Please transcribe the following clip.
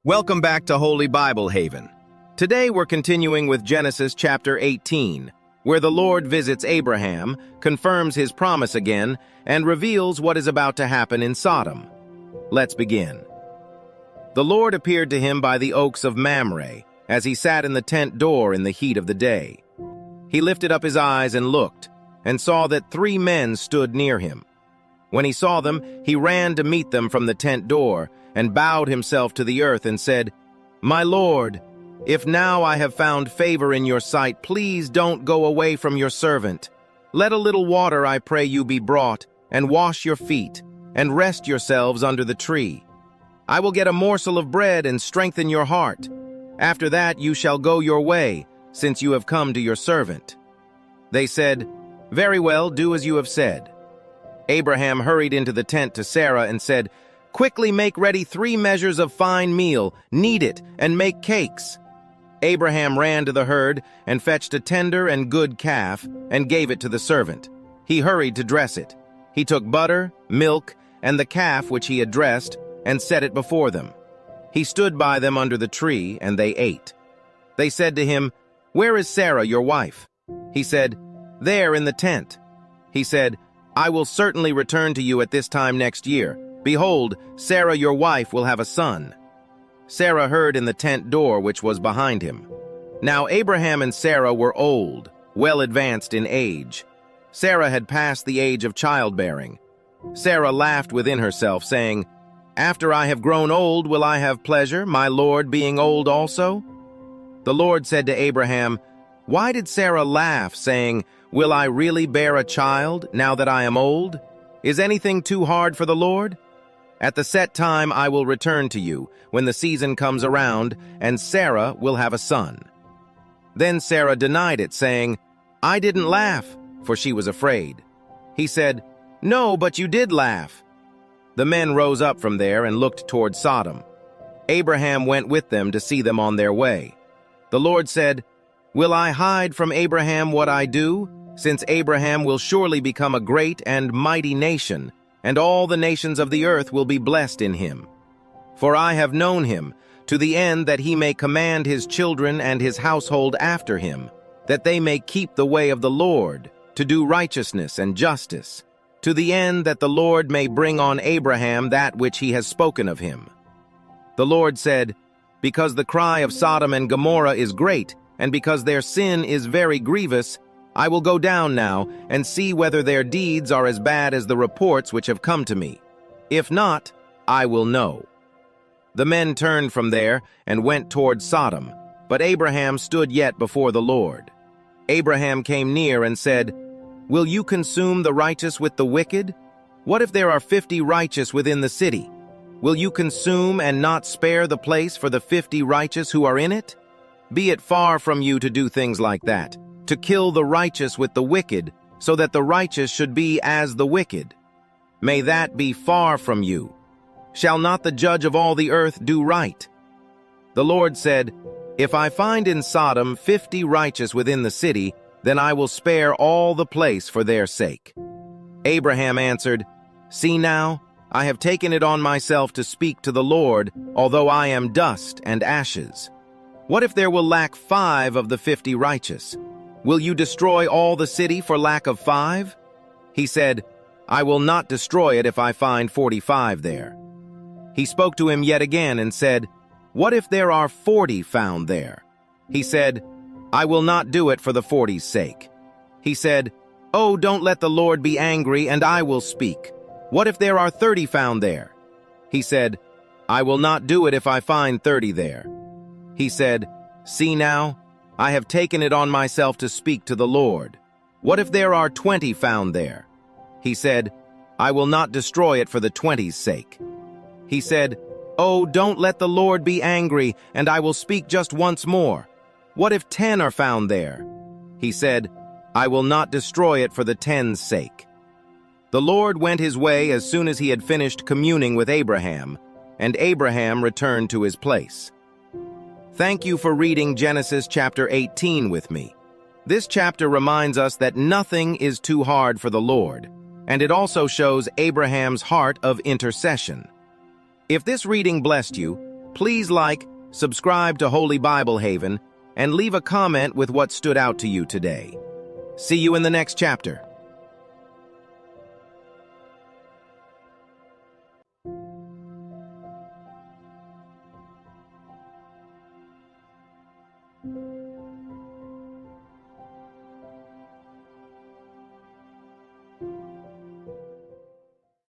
Welcome back to Holy Bible Haven. Today we're continuing with Genesis chapter 18, where the Lord visits Abraham, confirms his promise again, and reveals what is about to happen in Sodom. Let's begin. The Lord appeared to him by the oaks of Mamre, as he sat in the tent door in the heat of the day. He lifted up his eyes and looked, and saw that 3 men stood near him. When he saw them, he ran to meet them from the tent door, and bowed himself to the earth and said, "My Lord, if now I have found favor in your sight, please don't go away from your servant. Let a little water, I pray you, be brought, and wash your feet, and rest yourselves under the tree. I will get a morsel of bread and strengthen your heart. After that you shall go your way, since you have come to your servant." They said, "Very well, do as you have said." Abraham hurried into the tent to Sarah and said, "Quickly make ready 3 measures of fine meal, knead it, and make cakes." Abraham ran to the herd and fetched a tender and good calf and gave it to the servant. He hurried to dress it. He took butter, milk, and the calf which he had dressed, and set it before them. He stood by them under the tree, and they ate. They said to him, "Where is Sarah, your wife?" He said, "There in the tent." He said, "I will certainly return to you at this time next year. Behold, Sarah your wife will have a son." Sarah heard in the tent door which was behind him. Now Abraham and Sarah were old, well advanced in age. Sarah had passed the age of childbearing. Sarah laughed within herself, saying, "After I have grown old will I have pleasure, my Lord being old also?" The Lord said to Abraham, "Why did Sarah laugh, saying, 'Will I really bear a child, now that I am old? Is anything too hard for the Lord?' At the set time I will return to you, when the season comes around, and Sarah will have a son." Then Sarah denied it, saying, "I didn't laugh," for she was afraid. He said, "No, but you did laugh." The men rose up from there and looked toward Sodom. Abraham went with them to see them on their way. The Lord said, "Will I hide from Abraham what I do, since Abraham will surely become a great and mighty nation, and all the nations of the earth will be blessed in him? For I have known him, to the end that he may command his children and his household after him, that they may keep the way of the Lord, to do righteousness and justice, to the end that the Lord may bring on Abraham that which he has spoken of him." The Lord said, "Because the cry of Sodom and Gomorrah is great, and because their sin is very grievous, I will go down now and see whether their deeds are as bad as the reports which have come to me. If not, I will know." The men turned from there and went toward Sodom, but Abraham stood yet before the Lord. Abraham came near and said, "Will you consume the righteous with the wicked? What if there are 50 righteous within the city? Will you consume and not spare the place for the 50 righteous who are in it? Be it far from you to do things like that, to kill the righteous with the wicked, so that the righteous should be as the wicked. May that be far from you. Shall not the judge of all the earth do right?" The Lord said, "If I find in Sodom 50 righteous within the city, then I will spare all the place for their sake." Abraham answered, "See now, I have taken it on myself to speak to the Lord, although I am dust and ashes. What if there will lack 5 of the 50 righteous? Will you destroy all the city for lack of 5? He said, "I will not destroy it if I find 45 there." He spoke to him yet again and said, "What if there are 40 found there?" He said, "I will not do it for the 40's sake." He said, "Oh, don't let the Lord be angry, and I will speak. What if there are 30 found there?" He said, "I will not do it if I find 30 there." He said, "See now, I have taken it on myself to speak to the Lord. What if there are 20 found there?" He said, "I will not destroy it for the 20's sake." He said, "Oh, don't let the Lord be angry, and I will speak just once more. What if 10 are found there?" He said, "I will not destroy it for the 10's sake." The Lord went his way as soon as he had finished communing with Abraham, and Abraham returned to his place. Thank you for reading Genesis chapter 18 with me. This chapter reminds us that nothing is too hard for the Lord, and it also shows Abraham's heart of intercession. If this reading blessed you, Please like, subscribe to Holy Bible Haven, and leave a comment with what stood out to you today. See you in the next chapter.